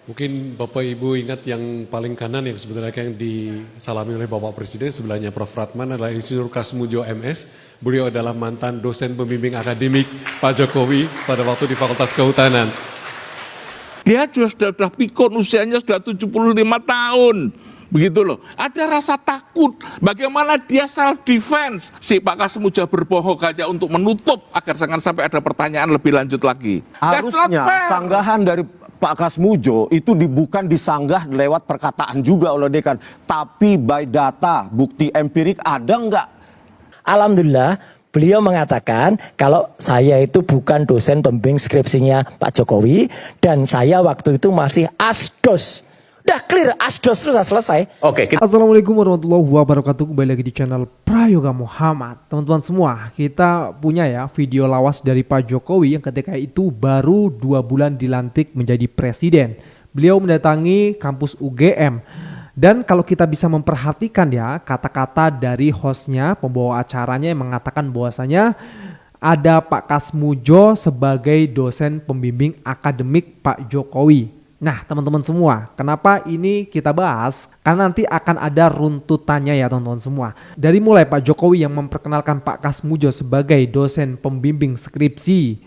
Mungkin Bapak Ibu ingat yang paling kanan yang sebenarnya yang disalami oleh Bapak Presiden, sebelahnya Prof. Ratman adalah Insinyur Kasmujo MS. Beliau adalah mantan dosen pembimbing akademik Pak Jokowi pada waktu di Fakultas Kehutanan. Dia sudah pikun, usianya sudah 75 tahun. Begitu loh. Ada rasa takut. Bagaimana dia self defense. Si Pak Kasmujo berbohong aja untuk menutup agar jangan sampai ada pertanyaan lebih lanjut lagi. Harusnya sanggahan dari Pak Kasmujo itu bukan disanggah lewat perkataan juga oleh dekan, tapi by data, bukti empirik ada nggak? Alhamdulillah beliau mengatakan kalau saya itu bukan dosen pembimbing skripsinya Pak Jokowi dan saya waktu itu masih asdos. Udah clear, asdos sudah selesai. Oke. Assalamualaikum warahmatullahi wabarakatuh. Kembali lagi di channel Prayoga Muhammad. Teman-teman semua, kita punya ya video lawas dari Pak Jokowi yang ketika itu baru 2 bulan dilantik menjadi presiden. Beliau mendatangi kampus UGM. Dan kalau kita bisa memperhatikan ya, kata-kata dari hostnya, pembawa acaranya yang mengatakan bahwasanya ada Pak Kasmujo sebagai dosen pembimbing akademik Pak Jokowi. Nah teman-teman semua, kenapa ini kita bahas? Karena nanti akan ada runtutannya ya teman-teman semua. Dari mulai Pak Jokowi yang memperkenalkan Pak Kasmujo sebagai dosen pembimbing skripsi,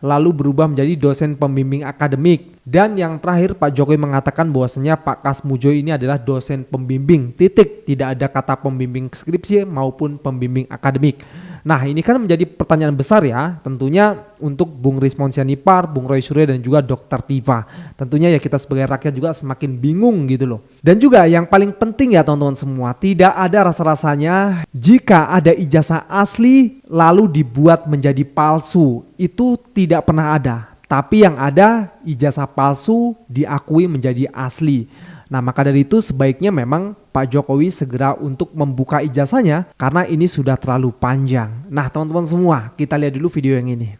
lalu berubah menjadi dosen pembimbing akademik. Dan yang terakhir Pak Jokowi mengatakan bahwasanya Pak Kasmujo ini adalah dosen pembimbing, titik. Tidak ada kata pembimbing skripsi maupun pembimbing akademik. Nah ini kan menjadi pertanyaan besar ya, tentunya untuk Bung Rismon Sianipar, Bung Roy Suryo dan juga Dr. Tiva. Tentunya ya kita sebagai rakyat juga semakin bingung gitu loh. Dan juga yang paling penting ya teman-teman semua, tidak ada rasa-rasanya jika ada ijazah asli lalu dibuat menjadi palsu. Itu tidak pernah ada. Tapi yang ada ijazah palsu diakui menjadi asli. Nah maka dari itu sebaiknya memang Pak Jokowi segera untuk membuka ijazahnya karena ini sudah terlalu panjang. Nah teman-teman semua, kita lihat dulu video yang ini.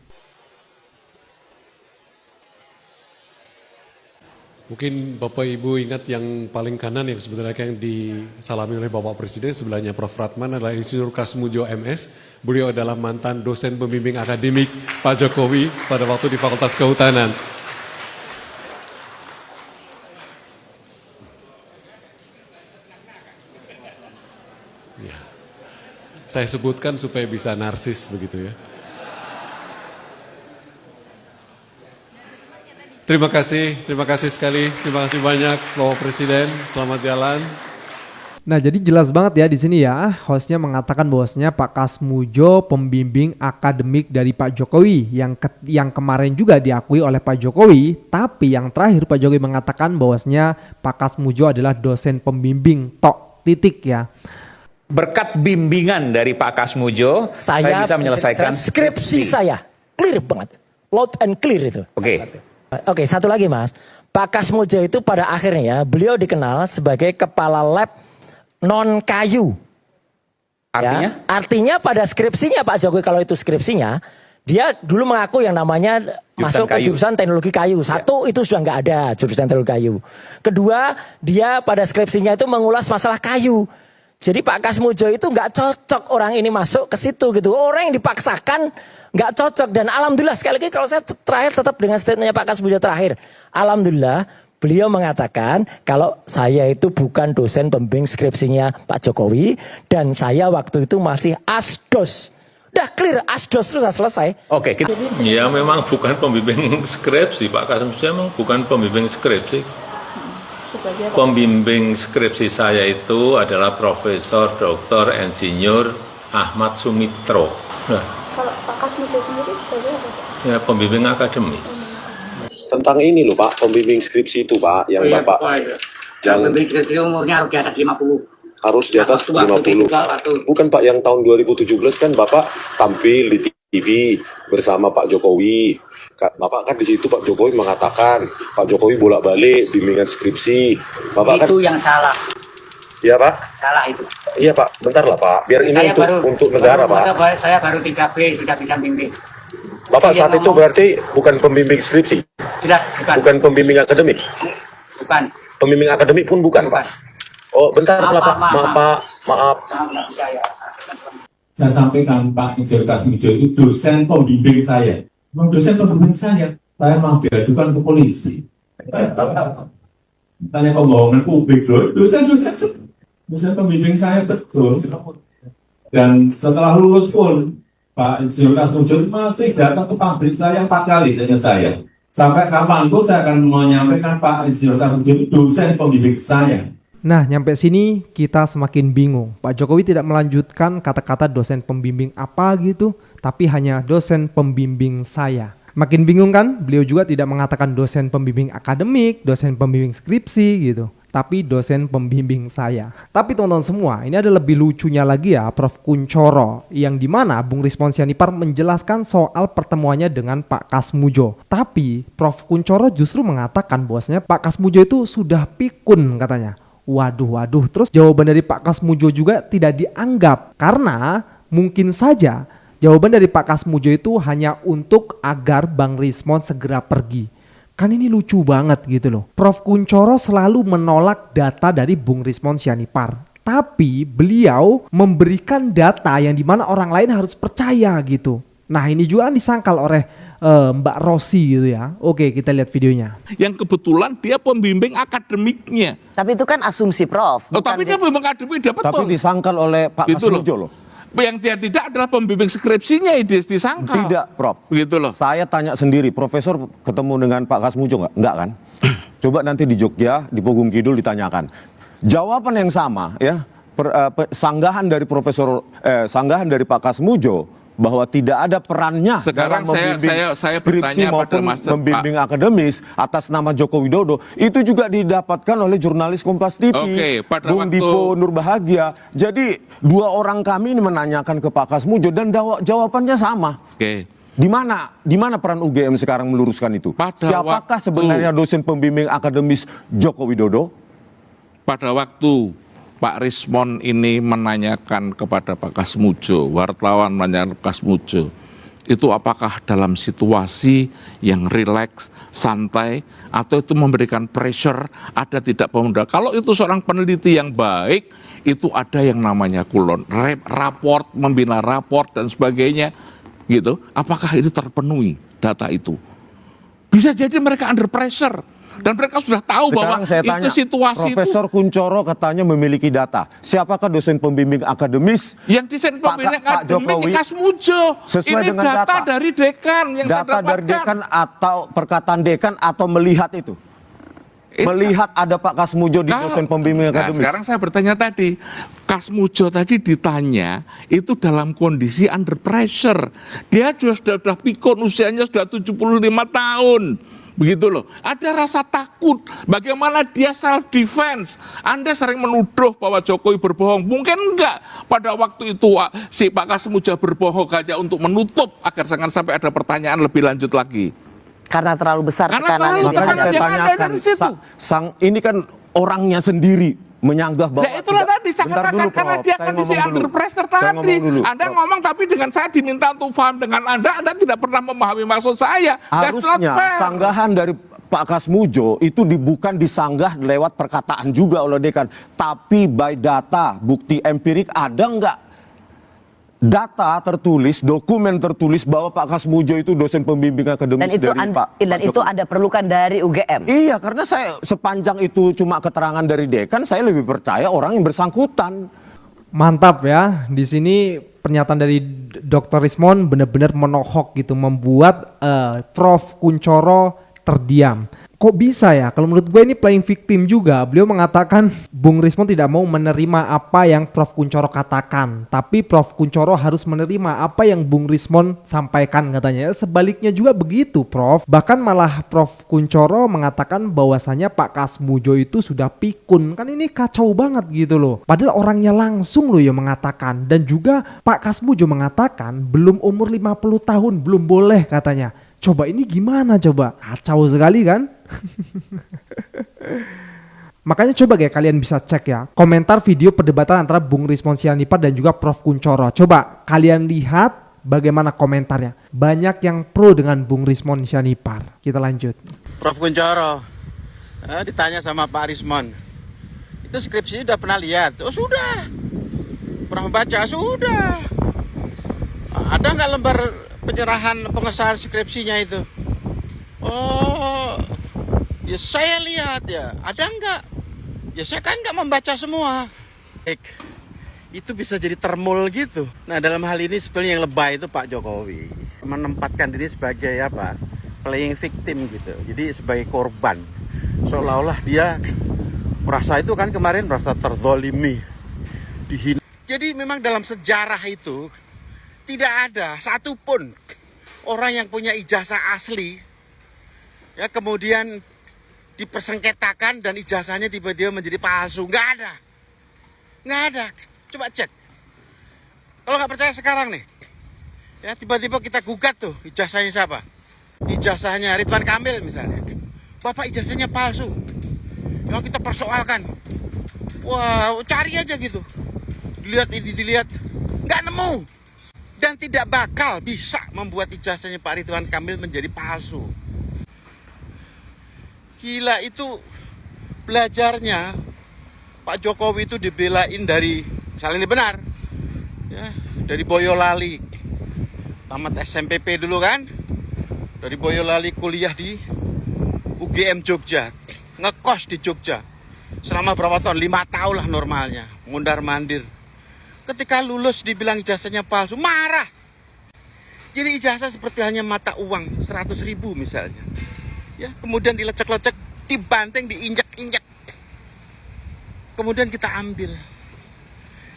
Mungkin Bapak Ibu ingat yang paling kanan yang sebenarnya yang disalami oleh Bapak Presiden, sebelahnya Prof. Ratman adalah Insinyur Kasmujo MS. Beliau adalah mantan dosen pembimbing akademik Pak Jokowi pada waktu di Fakultas Kehutanan. Ya. Saya sebutkan supaya bisa narsis begitu ya. Terima kasih sekali, terima kasih banyak Bapak Presiden, selamat jalan. Nah jadi jelas banget ya di sini ya, hostnya mengatakan bahwasanya Pak Kasmujo pembimbing akademik dari Pak Jokowi yang kemarin juga diakui oleh Pak Jokowi, tapi yang terakhir Pak Jokowi mengatakan bahwasanya Pak Kasmujo adalah dosen pembimbing tok, titik ya. Berkat bimbingan dari Pak Kasmujo, saya bisa menyelesaikan skripsi saya. Clear banget. Loud and clear itu. Oke, satu lagi Mas. Pak Kasmujo itu pada akhirnya beliau dikenal sebagai kepala lab non kayu. Artinya? Ya, artinya pada skripsinya Pak Jokowi, kalau itu skripsinya, dia dulu mengaku yang namanya masuk ke jurusan teknologi kayu. Satu, itu sudah nggak ada jurusan teknologi kayu. Kedua, dia pada skripsinya itu mengulas masalah kayu. Jadi Pak Kasmujo itu nggak cocok orang ini masuk ke situ gitu. Orang yang dipaksakan nggak cocok. Dan alhamdulillah sekali lagi kalau saya terakhir tetap dengan statementnya Pak Kasmujo terakhir. Alhamdulillah beliau mengatakan kalau saya itu bukan dosen pembimbing skripsinya Pak Jokowi dan saya waktu itu masih asdos. Udah clear, asdos sudah selesai. Oke, ya memang bukan pembimbing skripsi, Pak Kasmujo memang bukan pembimbing skripsi. Pembimbing skripsi saya itu adalah Profesor Dr. Insinyur Ahmad Sumitro. Nah, kalau Pak Kasmujo sendiri sebagai apa? Ya pembimbing akademis. Tentang ini loh Pak, pembimbing skripsi itu Pak, yang Bapak yang pembimbing skripsi umurnya harus di atas 50. harus di atas 50. Bukan Pak, yang tahun 2017 kan Bapak tampil di TV bersama Pak Jokowi. Bapak kan di situ Pak Jokowi mengatakan Pak Jokowi bolak-balik bimbingan skripsi. Bapak itu kan yang salah. Iya Pak? Salah itu. Iya Pak, bentar lah Pak. Biar ini untuk negara Pak. Saya baru 3B sudah bisa bimbing. Bapak saat itu berarti bukan pembimbing skripsi? Jelas, bukan. Bukan pembimbing akademik? Bukan. Pembimbing akademik pun bukan Pak? Oh bentar lah Pak, maaf. Saya sampaikan Pak Insinyur Kasmujo itu dosen pembimbing saya. Dosen pembimbing saya mau diadukan ke polisi. tanya pembohongan publik loh. Dosen pembimbing saya betul. Dan setelah lulus pun Pak Insinyur Kasmujo masih datang ke pabrik saya 4 kali saya. Sampai kapanpun saya akan menyampaikan Pak Insinyur Kasmujo itu dosen pembimbing saya. Nah, nyampe sini kita semakin bingung. Pak Jokowi tidak melanjutkan kata-kata dosen pembimbing apa gitu, tapi hanya dosen pembimbing saya. Makin bingung kan? Beliau juga tidak mengatakan dosen pembimbing akademik, dosen pembimbing skripsi gitu, tapi dosen pembimbing saya. Tapi teman-teman semua, ini ada lebih lucunya lagi ya, Prof. Kunchoro, yang dimana Bung Rismon Sianipar menjelaskan soal pertemuannya dengan Pak Kasmujo. Tapi Prof. Kunchoro justru mengatakan bahwasanya Pak Kasmujo itu sudah pikun katanya. Waduh, terus jawaban dari Pak Kasmujo juga tidak dianggap karena mungkin saja jawaban dari Pak Kasmujo itu hanya untuk agar Bang Rismon segera pergi. Kan ini lucu banget gitu loh. Prof. Kunchoro selalu menolak data dari Bung Rismon Sianipar. Tapi beliau memberikan data yang dimana orang lain harus percaya gitu. Nah ini juga disangkal oleh Mbak Rosi gitu ya. Oke, kita lihat videonya. Yang kebetulan dia pembimbing akademiknya. Tapi itu kan asumsi Prof. Tapi dia pembimbing akademik, dia betul. Tapi disangkal oleh Pak Gitu Kasmujo loh. Yang dia tidak adalah pembimbing skripsinya disangkal. Tidak, Prof. Begitu loh. Saya tanya sendiri, Profesor ketemu dengan Pak Kasmujo nggak? Nggak kan? Coba nanti di Jogja, di Pogung Kidul ditanyakan. Jawaban yang sama ya, sanggahan dari sanggahan dari Pak Kasmujo bahwa tidak ada perannya sekarang dalam membimbing saya skripsi maupun membimbing akademis atas nama Joko Widodo itu juga didapatkan oleh jurnalis Kompas TV, Bung Dipo Nurbahagia. Jadi dua orang kami ini menanyakan ke Pak Kasmujo dan jawabannya sama. Di mana peran UGM sekarang meluruskan itu? Siapakah sebenarnya dosen pembimbing akademis Joko Widodo? Pada waktu Pak Rismon ini menanyakan kepada Pak Kasmujo, wartawan menanyakan Kasmujo, itu apakah dalam situasi yang rileks, santai, atau itu memberikan pressure, ada tidak pemuda. Kalau itu seorang peneliti yang baik, itu ada yang namanya kulon, raport, membina raport dan sebagainya, gitu. Apakah itu terpenuhi data itu? Bisa jadi mereka under pressure. Dan mereka sudah tahu sekarang bahwa saya itu tanya, situasi Profesor Kunchoro katanya memiliki data. Siapakah dosen pembimbing akademis? Yang dosen pembimbing akademik Kasmujo. Sesuai ini dengan data dari dekan yang data dari dekan atau perkataan dekan atau melihat itu? Melihat ada Pak Kasmujo di dosen pembimbing akademis. Sekarang saya bertanya tadi, Kasmujo tadi ditanya itu dalam kondisi under pressure. Dia sudah pikun, usianya sudah 75 tahun. Begitu loh, ada rasa takut. Bagaimana dia self defense? Anda sering menuduh bahwa Jokowi berbohong. Mungkin enggak pada waktu itu si Pak Kasmujo berbohong saja untuk menutup agar jangan sampai ada pertanyaan lebih lanjut lagi. Karena terlalu besar tekanan yang makanya saya tanyakan, ini kan orangnya sendiri menyanggah bahwa nah itulah tadi saya katakan karena dia kondisi under pressure tadi. Anda ngomong tapi dengan saya diminta untuk paham dengan Anda tidak pernah memahami maksud saya. Harusnya sanggahan dari Pak Kasmujo itu bukan disanggah lewat perkataan juga oleh dekan, tapi by data, bukti empirik ada nggak data tertulis, dokumen tertulis bahwa Pak Kasmujo itu dosen pembimbing akademis dari Pak Dan itu ada perlukan dari UGM. Iya, karena saya sepanjang itu cuma keterangan dari dekan, saya lebih percaya orang yang bersangkutan. Mantap ya, di sini pernyataan dari Dr. Rismon benar-benar menohok gitu, membuat Prof. Kunchoro terdiam. Kok bisa ya? Kalau menurut gue ini playing victim juga. Beliau mengatakan Bung Rismon tidak mau menerima apa yang Prof. Kunchoro katakan. Tapi Prof. Kunchoro harus menerima apa yang Bung Rismon sampaikan katanya. Sebaliknya juga begitu Prof. Bahkan malah Prof. Kunchoro mengatakan bahwasanya Pak Kasmujo itu sudah pikun. Kan ini kacau banget gitu loh. Padahal orangnya langsung loh yang mengatakan. Dan juga Pak Kasmujo mengatakan belum umur 50 tahun. Belum boleh katanya. Coba ini gimana coba? Kacau sekali kan? Makanya coba kayak kalian bisa cek ya komentar video perdebatan antara Bung Rismon Sianipar dan juga Prof. Kunchoro. Coba kalian lihat bagaimana komentarnya. Banyak yang pro dengan Bung Rismon Sianipar. Kita lanjut. Prof. Kunchoro ditanya sama Pak Rismon, itu skripsinya udah pernah lihat? Oh sudah. Pernah baca? Sudah. Ada nggak lembar penyerahan pengesahan skripsinya itu? Oh Ya saya lihat ya, ada nggak? Ya saya kan nggak membaca semua. Itu bisa jadi termul gitu. Nah dalam hal ini sebenarnya yang lebay itu Pak Jokowi. Menempatkan diri sebagai apa? Playing victim gitu. Jadi sebagai korban. Seolah-olah dia merasa itu kan kemarin merasa terzolimi, dihina. Jadi memang dalam sejarah itu tidak ada satupun orang yang punya ijazah asli ya kemudian dipersengketakan dan ijazahnya tiba-tiba menjadi palsu. Nggak ada. Coba cek. Kalau nggak percaya sekarang nih, ya tiba-tiba kita gugat tuh ijazahnya siapa? Ijazahnya Ridwan Kamil misalnya. Bapak ijazahnya palsu. Ya kita persoalkan. Wah, cari aja gitu. Dilihat, nggak nemu. Dan tidak bakal bisa membuat ijazahnya Pak Ridwan Kamil menjadi palsu. Gila itu belajarnya Pak Jokowi itu dibelain dari, misalnya ini benar, ya, dari Boyolali. Tamat SMPP dulu kan. Dari Boyolali kuliah di UGM Jogja. Ngekos di Jogja. Selama berapa tahun? 5 tahun lah normalnya. Mundar-mandir. Ketika lulus dibilang ijazahnya palsu, marah. Jadi ijazah seperti hanya mata uang 100.000 misalnya. Ya, kemudian dilecek-lecek, dibanting, diinjak-injak. Kemudian kita ambil.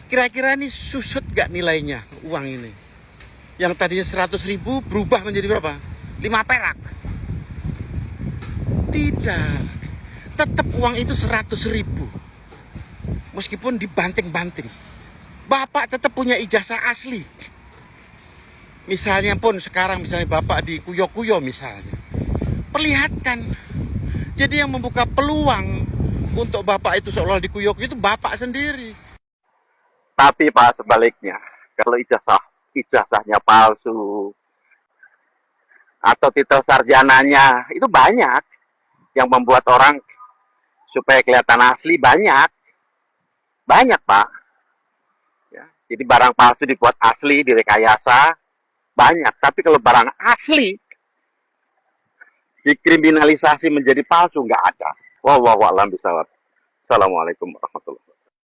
Kira-kira ini susut gak nilainya uang ini? Yang tadinya 100.000 berubah menjadi berapa? 5 perak. Tidak. Tetap uang itu 100.000. Meskipun dibanting-banting. Bapak tetap punya ijazah asli. Misalnya pun sekarang misalnya Bapak dikuyok-kuyok misalnya. Perlihatkan. Jadi yang membuka peluang untuk Bapak itu seolah dikuyok itu Bapak sendiri. Tapi Pak sebaliknya, kalau ijazahnya palsu atau titel sarjananya itu banyak yang membuat orang supaya kelihatan asli banyak Pak. Ya, jadi barang palsu dibuat asli, direkayasa banyak. Tapi kalau barang asli dikriminalisasi menjadi palsu nggak ada. Wallahu a'lam bishawab. Assalamualaikum warahmatullahi wabarakatuh.